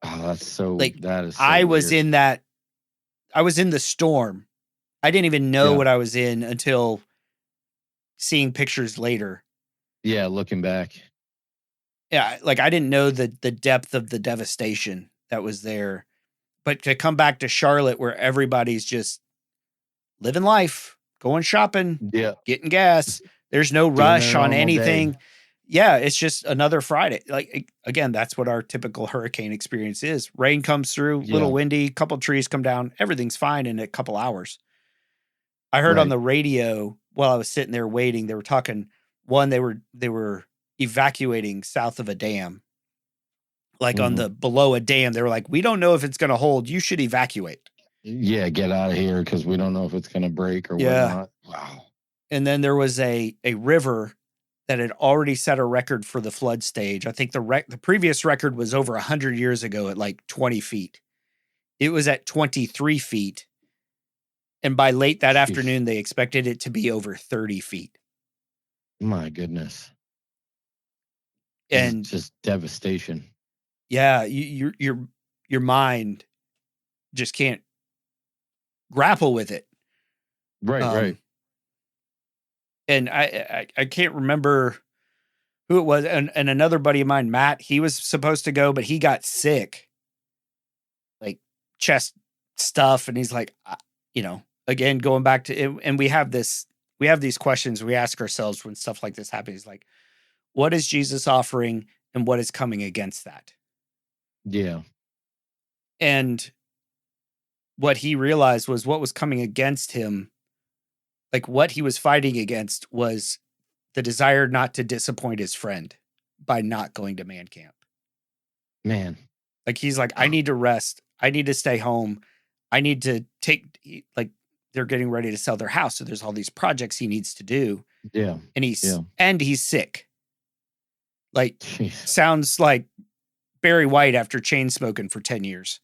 Oh, that's so, that is so I was weird. I was in the storm. I didn't even know what I was in until seeing pictures later. Yeah, looking back. Yeah, like I didn't know the depth of the devastation that was there. But to come back to Charlotte where everybody's just living life, going shopping, getting gas. There's no rush on anything. Yeah, it's just another Friday. Like, again, that's what our typical hurricane experience is. Rain comes through, little windy, couple trees come down, everything's fine in a couple hours. I heard on the radio while I was sitting there waiting, they were talking, they were evacuating south of a dam. Like on the below a dam, they were like, we don't know if it's going to hold. You should evacuate. Yeah, get out of here because we don't know if it's going to break or whatnot. Wow. And then there was a river that had already set a record for the flood stage. I think the previous record was over 100 years ago at like 20 feet. It was at 23 feet. And by late that afternoon, they expected it to be over 30 feet. My goodness. And it's just devastation. Yeah, your mind just can't grapple with it. Right. And I can't remember who it was. And another buddy of mine, Matt, he was supposed to go, but he got sick, like chest stuff. And he's like, again, going back to, and we have these questions we ask ourselves when stuff like this happens. Like, what is Jesus offering and what is coming against that? Yeah. And what he realized was what was coming against him, like what he was fighting against was the desire not to disappoint his friend by not going to Man Camp. Man. Like he's like, I need to rest. I need to stay home. I need to they're getting ready to sell their house. So there's all these projects he needs to do. Yeah. And he's sick. Like sounds like Barry White after chain smoking for 10 years.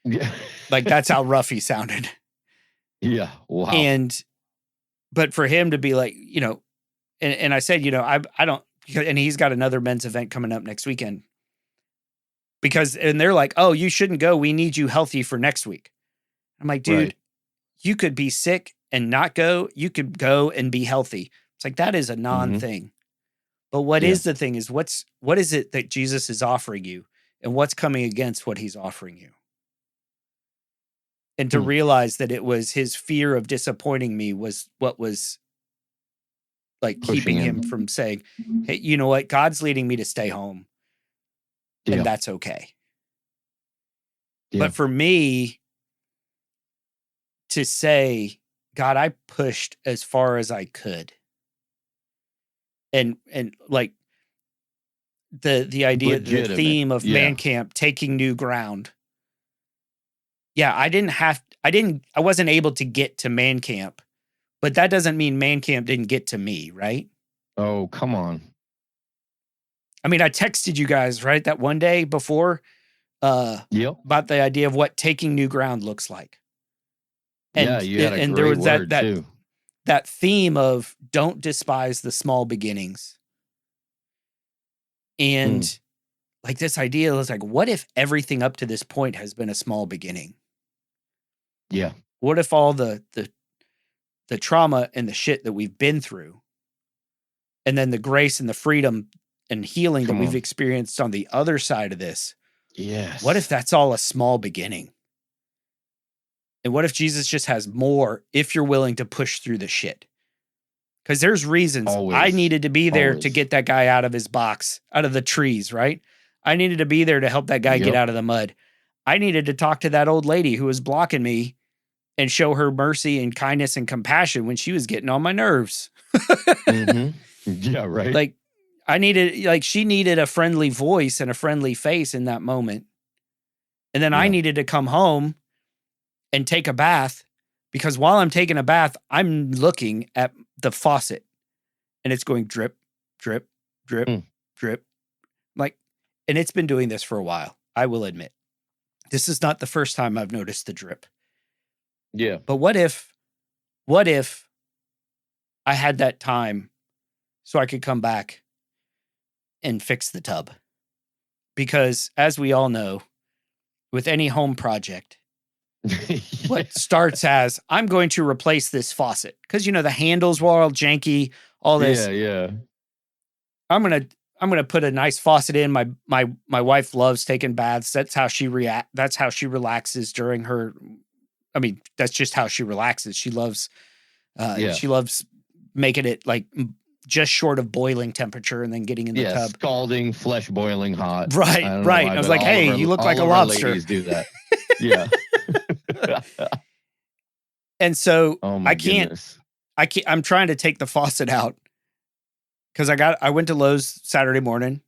Yeah. Like that's how rough he sounded. Yeah. Wow. But for him to be like, and I said, I don't, and he's got another men's event coming up next weekend and they're like, oh, you shouldn't go. We need you healthy for next week. I'm like, dude, you could be sick and not go. You could go and be healthy. It's like, that is a non-thing. But what is the thing is what is it that Jesus is offering you and what's coming against what he's offering you? And to realize that it was his fear of disappointing me was what was like keeping him from saying, hey, you know what? God's leading me to stay home. And that's okay. But for me to say, God, I pushed as far as I could. And like the idea, the theme of Man Camp, taking new ground. Yeah, I wasn't able to get to Man Camp, but that doesn't mean Man Camp didn't get to me, right? Oh, come on. I mean, I texted you guys, right, that one day before about the idea of what taking new ground looks like. And, you had a great there was word too. That theme of don't despise the small beginnings. And like this idea was like, what if everything up to this point has been a small beginning? Yeah. What if all the trauma and the shit that we've been through, and then the grace and the freedom and healing that we've experienced on the other side of this? Yes. What if that's all a small beginning? And what if Jesus just has more if you're willing to push through the shit? Because there's reasons. I needed to be there to get that guy out of his box, out of the trees, right? I needed to be there to help that guy get out of the mud. I needed to talk to that old lady who was blocking me and show her mercy and kindness and compassion when she was getting on my nerves. Yeah, right. Like she needed a friendly voice and a friendly face in that moment. And then I needed to come home and take a bath, because while I'm taking a bath, I'm looking at the faucet and it's going drip, drip, drip, drip. Like, and it's been doing this for a while. I will admit, this is not the first time I've noticed the drip. Yeah. But what if I had that time so I could come back and fix the tub? Because as we all know, with any home project, what starts as, I'm going to replace this faucet. Because, the handles were all janky, all this. Yeah. I'm gonna put a nice faucet in. My wife loves taking baths. That's how she That's how she relaxes during her. I mean, that's just how she relaxes. She loves, she loves making it like just short of boiling temperature and then getting in the tub. Scalding, flesh boiling hot. Right. I was like, hey, you look like a lobster. Ladies do that. Yeah. And so goodness. I'm trying to take the faucet out because I went to Lowe's Saturday morning,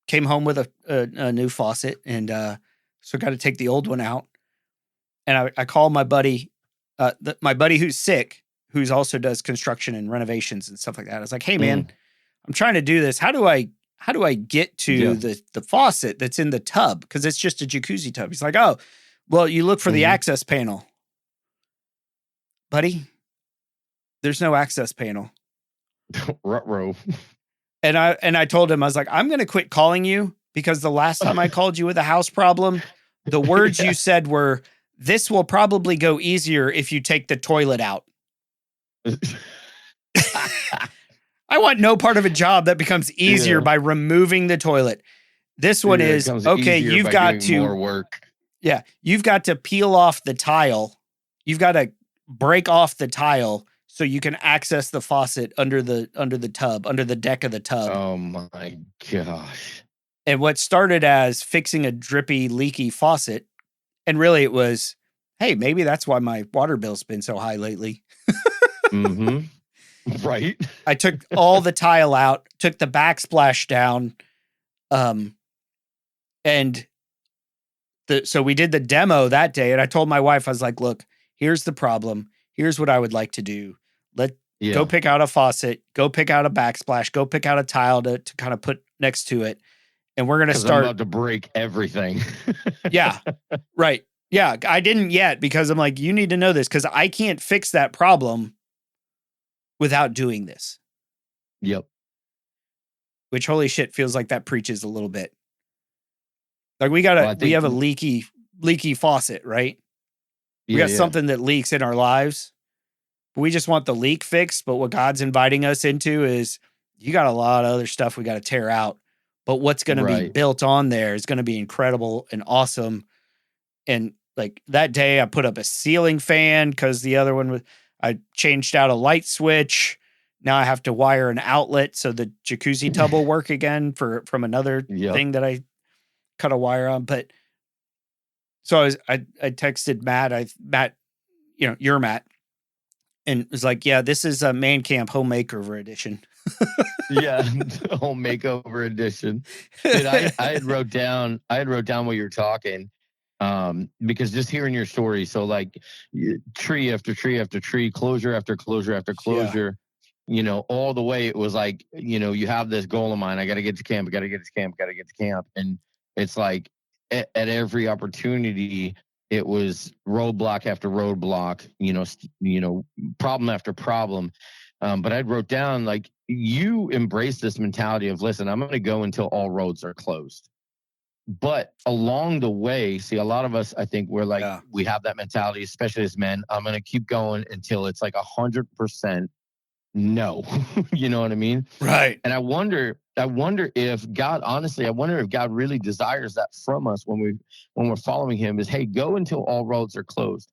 came home with a new faucet, and so got to take the old one out. And I called my buddy, my buddy who's sick, who's also does construction and renovations and stuff like that. I was like, hey man, I'm trying to do this. How do I get to the faucet that's in the tub? Because it's just a jacuzzi tub. He's like, oh, well, you look for the access panel. Buddy, there's no access panel. Ruh-roh. And I told him, I was like, I'm going to quit calling you, because the last time I called you with a house problem, the words you said were, this will probably go easier if you take the toilet out. I want no part of a job that becomes easier by removing the toilet. This one is, okay, you've got to more work. Yeah, you've got to peel off the tile. You've got to break off the tile so you can access the faucet under the tub, under the deck of the tub. Oh my gosh. And what started as fixing a drippy, leaky faucet, and really it was, hey, maybe that's why my water bill's been so high lately. Right. I took all the tile out, took the backsplash down, and so we did the demo that day, and I told my wife, I was like, look, here's the problem. Here's what I would like to do. Go pick out a faucet, go pick out a backsplash, go pick out a tile to kind of put next to it. And we're going to start. I'm about to break everything. Yeah. Right. Yeah. I didn't yet, because I'm like, you need to know this, because I can't fix that problem without doing this. Yep. Which, holy shit, feels like that preaches a little bit. Like we have a leaky faucet, right? We got something that leaks in our lives. We just want the leak fixed. But what God's inviting us into is, you got a lot of other stuff we got to tear out. But what's going to be built on there is going to be incredible and awesome. And like that day I put up a ceiling fan, because the other one I changed out a light switch. Now I have to wire an outlet so the jacuzzi tub will work again from another thing that I cut a wire on. But So I texted Matt, you're Matt, and it was like, yeah, this is a man camp home makeover edition. Yeah, home makeover edition. Dude, I had wrote down while you were talking, because just hearing your story, so like tree after tree after tree, closure after closure after closure, all the way it was like, you have this goal of mine, I got to get to camp, and it's like at every opportunity it was roadblock after roadblock, problem after problem. But I wrote down, like, you embrace this mentality of, listen, I'm going to go until all roads are closed. But along the way, see, a lot of us, I think we're like, we have that mentality, especially as men. I'm going to keep going until it's like 100% no. You know what I mean? Right. And I wonder if God, honestly, if God really desires that from us when we're following him, is, hey, go until all roads are closed.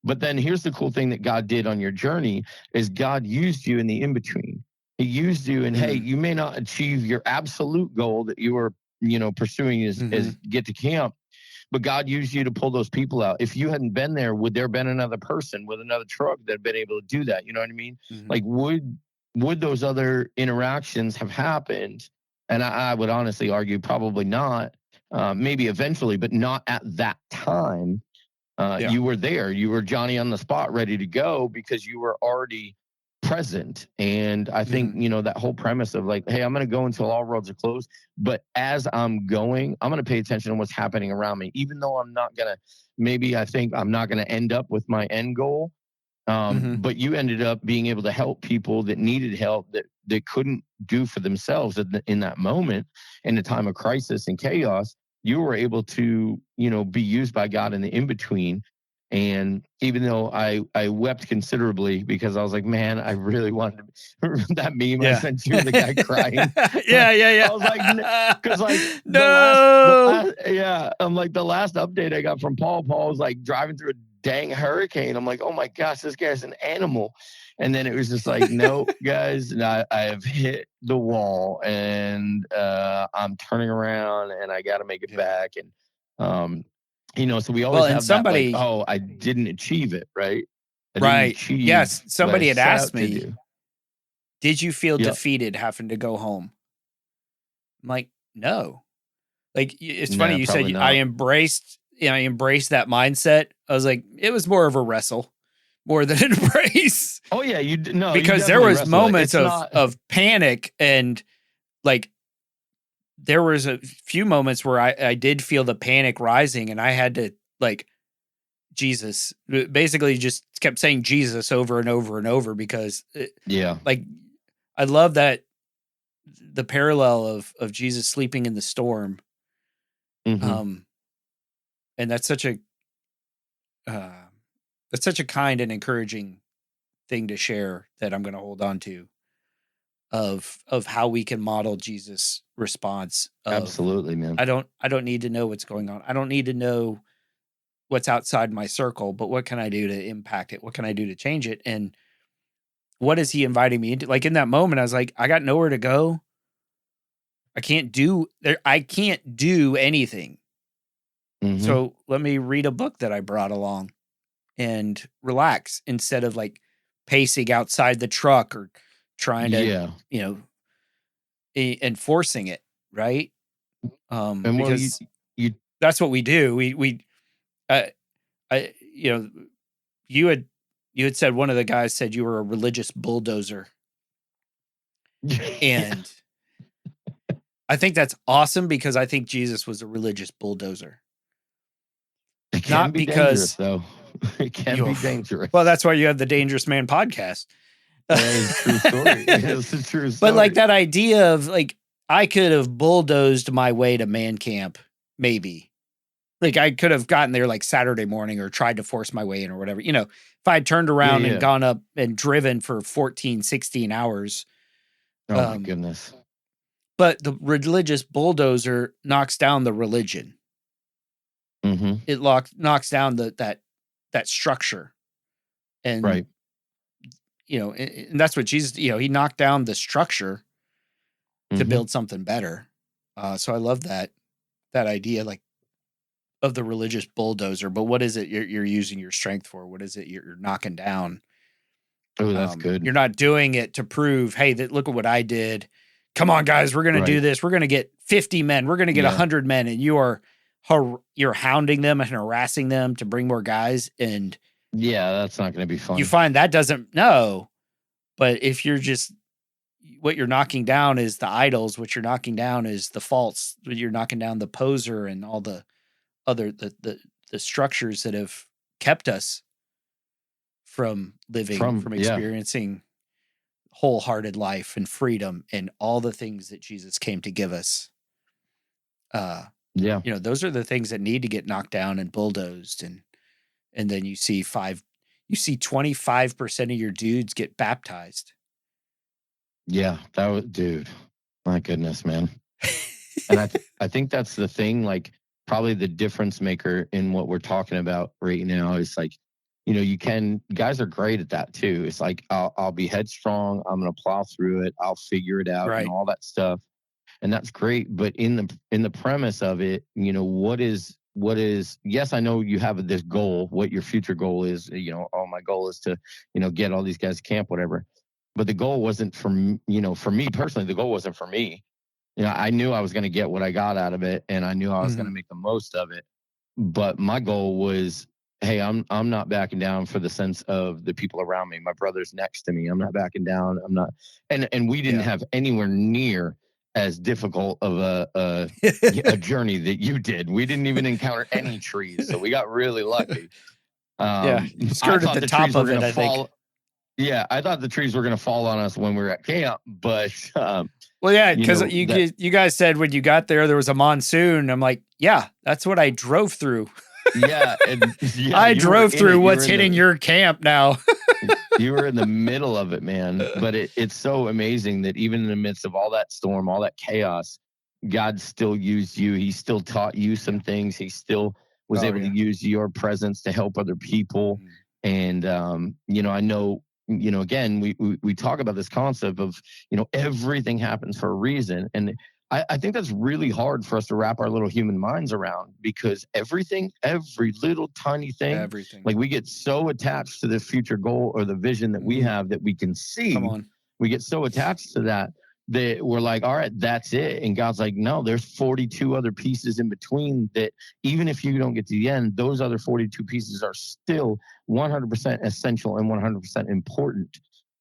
But then here's the cool thing that God did on your journey is God used you in the in-between. He used you, and hey, you may not achieve your absolute goal that you were, pursuing as get to camp, but God used you to pull those people out. If you hadn't been there, would there have been another person with another truck that had been able to do that? You know what I mean? Like, would those other interactions have happened? And I would honestly argue probably not. Maybe eventually, but not at that time. You were there. You were Johnny on the spot, ready to go, because you were already present. And I think, that whole premise of like, hey, I'm going to go until all roads are closed. But as I'm going, I'm going to pay attention to what's happening around me, even though I think I'm not going to end up with my end goal. But you ended up being able to help people that needed help, that they couldn't do for themselves in that moment, in the time of crisis and chaos. You were able to, be used by God in the in-between. And even though I wept considerably, because I was like, man, I really wanted that meme I sent you, the guy crying. Yeah. I was like, because like no. I'm like, the last update I got from Paul was like driving through a dang hurricane. I'm like, oh my gosh, this guy's an animal. And then it was just like, no, guys, I have hit the wall, and I'm turning around, and I got to make it back. And, so we always have that, like, oh, I didn't achieve it, right? I didn't achieve. Yes. Somebody had asked me, do. did you feel defeated having to go home? I'm like, no. Like, it's funny you said I embraced that mindset. I was like, it was more of a wrestle more than an embrace. Oh yeah, because there was moments of panic, and like there was a few moments where I did feel the panic rising, and I had to, like, Jesus, basically just kept saying Jesus over and over and over, because like, I love that the parallel of Jesus sleeping in the storm. And that's such a kind and encouraging thing to share, that I'm going to hold on to, of how we can model Jesus' response. Absolutely, man. I don't need to know what's going on. I don't need to know what's outside my circle, but what can I do to impact it? What can I do to change it? And what is he inviting me into? Like, in that moment, I was like, I got nowhere to go. I can't do anything. So let me read a book that I brought along and relax, instead of like pacing outside the truck or trying to, enforcing it. Right. And because that's what we do. You had said, one of the guys said you were a religious bulldozer. And I think that's awesome, because I think Jesus was a religious bulldozer. It can be dangerous, though. It can be dangerous. Well, that's why you have the Dangerous Man podcast. That is a true story. It's a true story. But like, that idea of like, I could have bulldozed my way to man camp, maybe. Like, I could have gotten there like Saturday morning, or tried to force my way in, or whatever. If I had turned around and gone up and driven for 14, 16 hours. Oh my goodness. But the religious bulldozer knocks down the religion. It knocks down that structure. And, right. And that's what Jesus, he knocked down the structure to build something better. So I love that idea. Like, of the religious bulldozer, but what is it you're using your strength for? What is it you're knocking down? Oh, that's good. You're not doing it to prove, hey, look at what I did. Come on, guys, we're going to do this. We're going to get 50 men. We're going to get 100 men, and you're hounding them and harassing them to bring more guys. And that's not going to be fun. You find that doesn't but if you're just, what you're knocking down is the idols, what you're knocking down is the false, you're knocking down the poser and all the other, the structures that have kept us from living, from experiencing wholehearted life and freedom and all the things that Jesus came to give us. Those are the things that need to get knocked down and bulldozed. And then you see 25% of your dudes get baptized. Yeah, that was, dude, my goodness, man. And I think that's the thing, like probably the difference maker in what we're talking about right now is like, guys are great at that too. It's like, I'll be headstrong. I'm going to plow through it. I'll figure it out and all that stuff. And that's great. But in the premise of it, what is, yes, I know you have this goal, what your future goal is, my goal is to, get all these guys to camp, whatever. But the goal wasn't for me personally, the goal wasn't for me. I knew I was going to get what I got out of it, and I knew I was going to make the most of it. But my goal was, hey, I'm not backing down for the sense of the people around me. My brother's next to me. I'm not backing down. I'm not, and we didn't have anywhere near as difficult of a journey that you did. We didn't even encounter any trees, so we got really lucky. Skirted at the top of it, I think. Yeah, I thought the trees were going to fall on us when we were at camp, but because you guys said when you got there was a monsoon. I'm like, yeah, that's what I drove through. I drove through what's hitting your camp now. You were in the middle of it, man. But it's so amazing that even in the midst of all that storm, all that chaos, God still used you. He still taught you some things. He still was able to use your presence to help other people. And I know. Again, we talk about this concept of, everything happens for a reason. And I think that's really hard for us to wrap our little human minds around, because every little tiny thing, like we get so attached to the future goal or the vision that we have that we can see. We get so attached to that we're like, all right, that's it. And God's like, no, there's 42 other pieces in between that even if you don't get to the end, those other 42 pieces are still 100% essential and 100% important.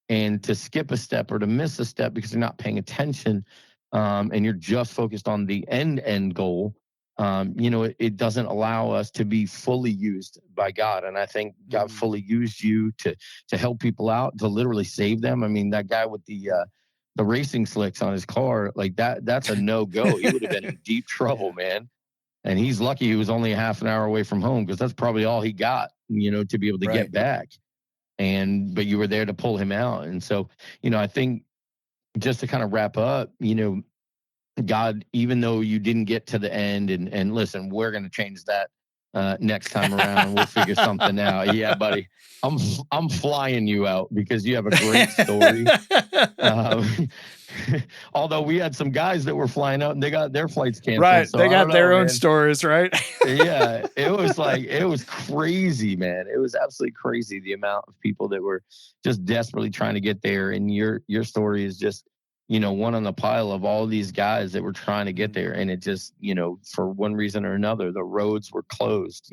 And to skip a step or to miss a step because you're not paying attention and you're just focused on the end goal, it doesn't allow us to be fully used by God. And I think God fully used you to help people out, to literally save them. I mean, that guy with the racing slicks on his car, like that's a no-go. He would have been in deep trouble, man. And he's lucky he was only a half an hour away from home, because that's probably all he got, to be able to get back. But you were there to pull him out. And so, I think just to kind of wrap up, God, even though you didn't get to the end, and listen, we're going to change that next time around. We'll figure something out. Yeah, buddy. I'm flying you out because you have a great story. Although we had some guys that were flying out and they got their flights canceled. Right. So they got their own stories, right? Yeah. It was crazy, man. It was absolutely crazy, the amount of people that were just desperately trying to get there. And your story is just, one on the pile of all these guys that were trying to get there. And it just, for one reason or another, the roads were closed,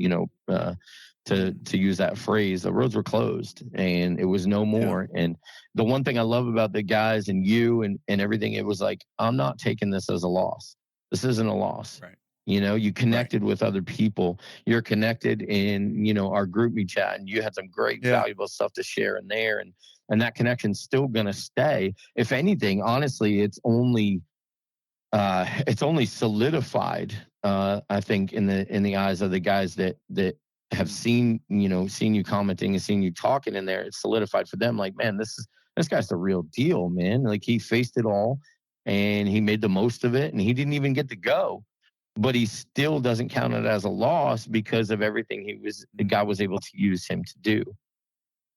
to use that phrase, the roads were closed and it was no more. Yeah. And the one thing I love about the guys and you and everything, it was like, I'm not taking this as a loss. This isn't a loss. Right. You connected with other people. You're connected in, our group me chat, and you had some great, valuable stuff to share in there. And that connection's still going to stay. If anything, honestly, it's only solidified, I think, in the eyes of the guys that have seen you commenting and seen you talking in there. It's solidified for them. Like, man, this guy's the real deal, man. Like, he faced it all and he made the most of it, and he didn't even get to go, but he still doesn't count it as a loss because of everything God was able to use him to do.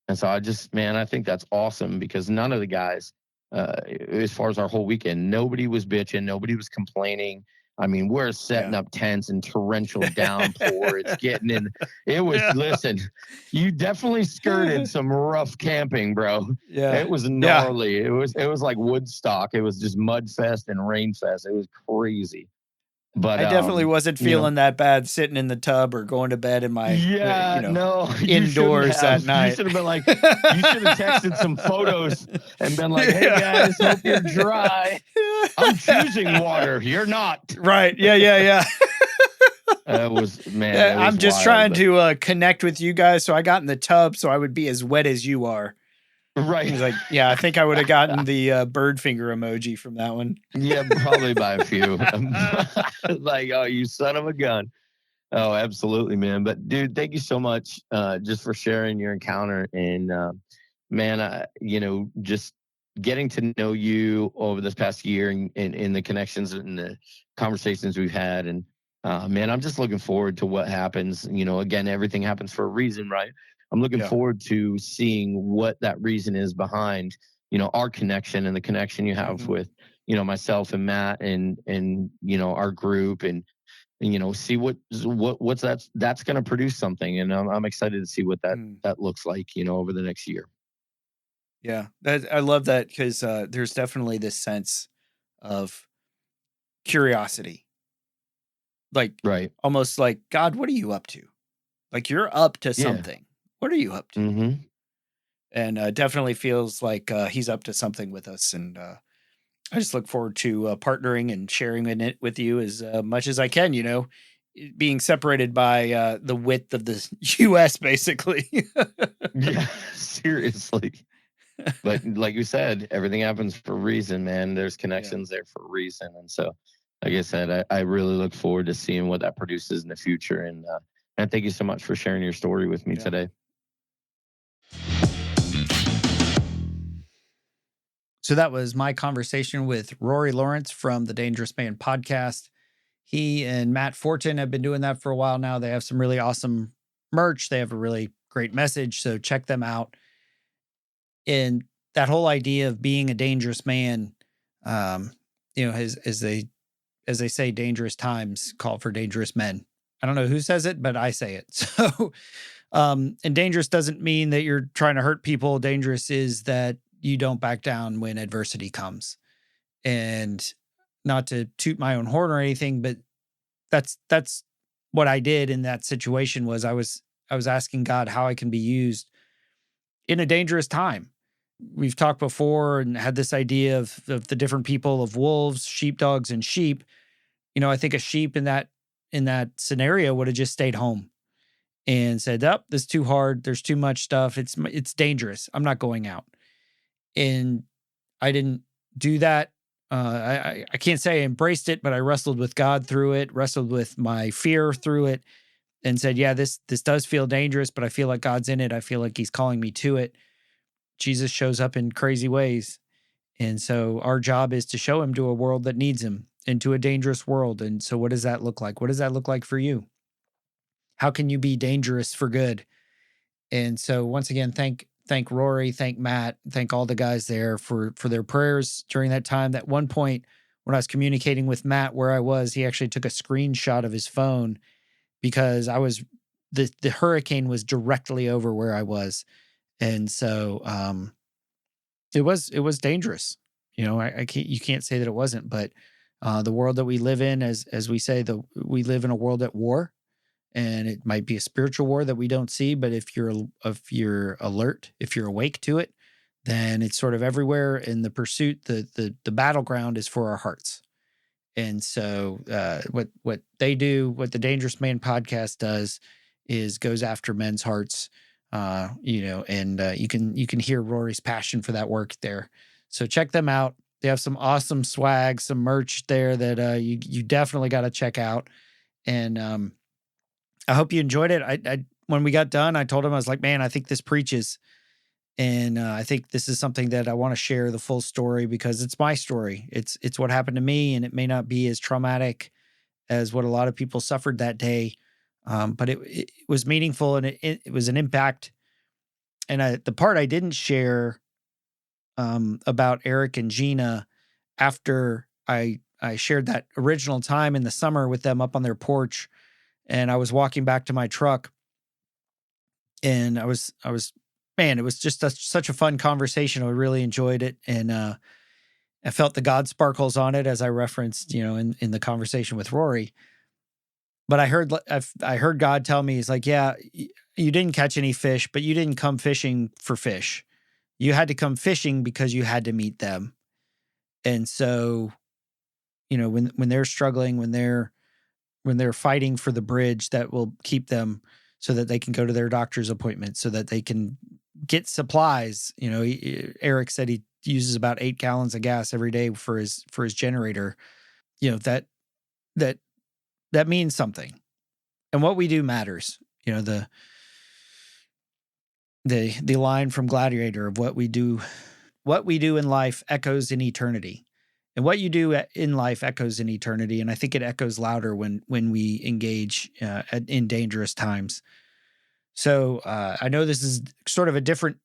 And so I think that's awesome, because none of the guys, as far as our whole weekend, nobody was bitching, nobody was complaining. I mean, we're setting up tents and torrential downpour. It's getting in. It was, listen, you definitely skirted some rough camping, bro. Yeah. It was gnarly. It was like Woodstock. It was just mud fest and rain fest. It was crazy. But I definitely wasn't feeling that bad sitting in the tub or going to bed in my indoors that night. You should have been like, you should have texted some photos and been like, hey guys, hope you're dry. I'm choosing water. You're not. Right. Yeah. That was, man. I'm just trying to connect with you guys. So I got in the tub so I would be as wet as you are. Right. He's like, I think I would have gotten the bird finger emoji from that one. Yeah, probably by a few. Like, oh, you son of a gun. Oh, absolutely, man. But dude, thank you so much just for sharing your encounter. And man, just getting to know you over this past year and in the connections and the conversations we've had. And man, I'm just looking forward to what happens. Again, everything happens for a reason, right? I'm looking forward to seeing what that reason is behind, our connection and the connection you have with, myself and Matt and our group and see what's that's going to produce something. And I'm excited to see what that looks like, over the next year. Yeah. I love that because there's definitely this sense of curiosity, like almost like, God, what are you up to? Like you're up to something. What are you up to? Mm-hmm. And definitely feels like he's up to something with us. And I just look forward to partnering and sharing in it with you as much as I can, being separated by the width of the U.S., basically. Yeah, seriously. But like you said, everything happens for a reason, man. There's connections there for a reason. And so, like I said, I really look forward to seeing what that produces in the future. And thank you so much for sharing your story with me today. So that was my conversation with Rory Lawrence from the Dangerous Man podcast. He and Matt Fortin have been doing that for a while now. They have some really awesome merch. They have a really great message. So check them out. And that whole idea of being a dangerous man, as they say, dangerous times call for dangerous men. I don't know who says it, but I say it. So, and dangerous doesn't mean that you're trying to hurt people. Dangerous is that you don't back down when adversity comes. And not to toot my own horn or anything, but that's what I did in that situation. Was I was asking God how I can be used in a dangerous time. We've talked before and had this idea of the different people of wolves, sheepdogs, and sheep. I think a sheep in that scenario would have just stayed home and said, "Oh, this is too hard. There's too much stuff. It's dangerous. I'm not going out." And I didn't do that. I can't say I embraced it, but I wrestled with God through it, wrestled with my fear through it, and said, yeah, this does feel dangerous, but I feel like God's in it. I feel like he's calling me to it. Jesus shows up in crazy ways. And so our job is to show him to a world that needs him, into a dangerous world. And so what does that look like? What does that look like for you? How can you be dangerous for good? And so once again, thank Rory, thank Matt, thank all the guys there for their prayers during that time. At one point when I was communicating with Matt where I was, he actually took a screenshot of his phone because the hurricane was directly over where I was. And so it was dangerous. You can't say that it wasn't, but the world that we live in, as we say, we live in a world at war. And it might be a spiritual war that we don't see, but if you're alert, if you're awake to it, then it's sort of everywhere. And the pursuit, the battleground is for our hearts. And so what they do, what the Dangerous Man podcast does, is goes after men's hearts. And you can hear Rory's passion for that work there. So check them out. They have some awesome swag, some merch there that you definitely got to check out. And I hope you enjoyed it. I when we got done, I told him, I was like, man, I think this preaches. And I think this is something that I want to share the full story because it's my story. It's what happened to me, and it may not be as traumatic as what a lot of people suffered that day. But it was meaningful, and it was an impact. And the part I didn't share about Eric and Gina after I I shared that original time in the summer with them up on their porch, and I was walking back to my truck, and I was man, it was just such a fun conversation. I really enjoyed it, and I felt the God sparkles on it, as I referenced, in the conversation with Rory. But I heard God tell me, he's like, yeah, you didn't catch any fish, but you didn't come fishing for fish. You had to come fishing because you had to meet them. And so, when they're struggling, when they're fighting for the bridge that will keep them so that they can go to their doctor's appointment, so that they can get supplies. Eric said he uses about 8 gallons of gas every day for his generator. That means something. And what we do matters. The line from Gladiator of what we do in life echoes in eternity. And what you do in life echoes in eternity. And I think it echoes louder when we engage in dangerous times. So I know this is sort of a different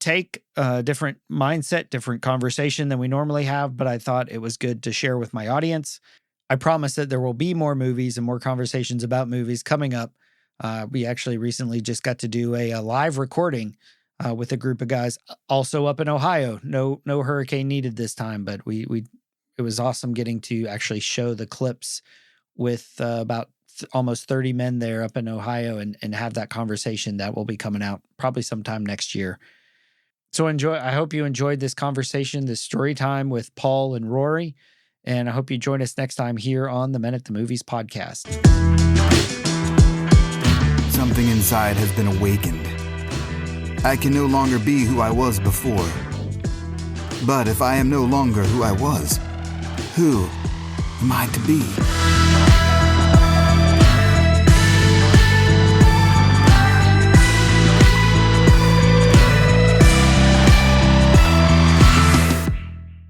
take, different mindset, different conversation than we normally have, but I thought it was good to share with my audience. I promise that there will be more movies and more conversations about movies coming up. We actually recently just got to do a live recording with a group of guys also up in Ohio. No hurricane needed this time, but it was awesome getting to actually show the clips with about almost 30 men there up in Ohio and have that conversation that will be coming out probably sometime next year. So I hope you enjoyed this conversation, this story time with Paul and Rory. And I hope you join us next time here on the Men at the Movies podcast. Something inside has been awakened. I can no longer be who I was before. But if I am no longer who I was, who am I to be?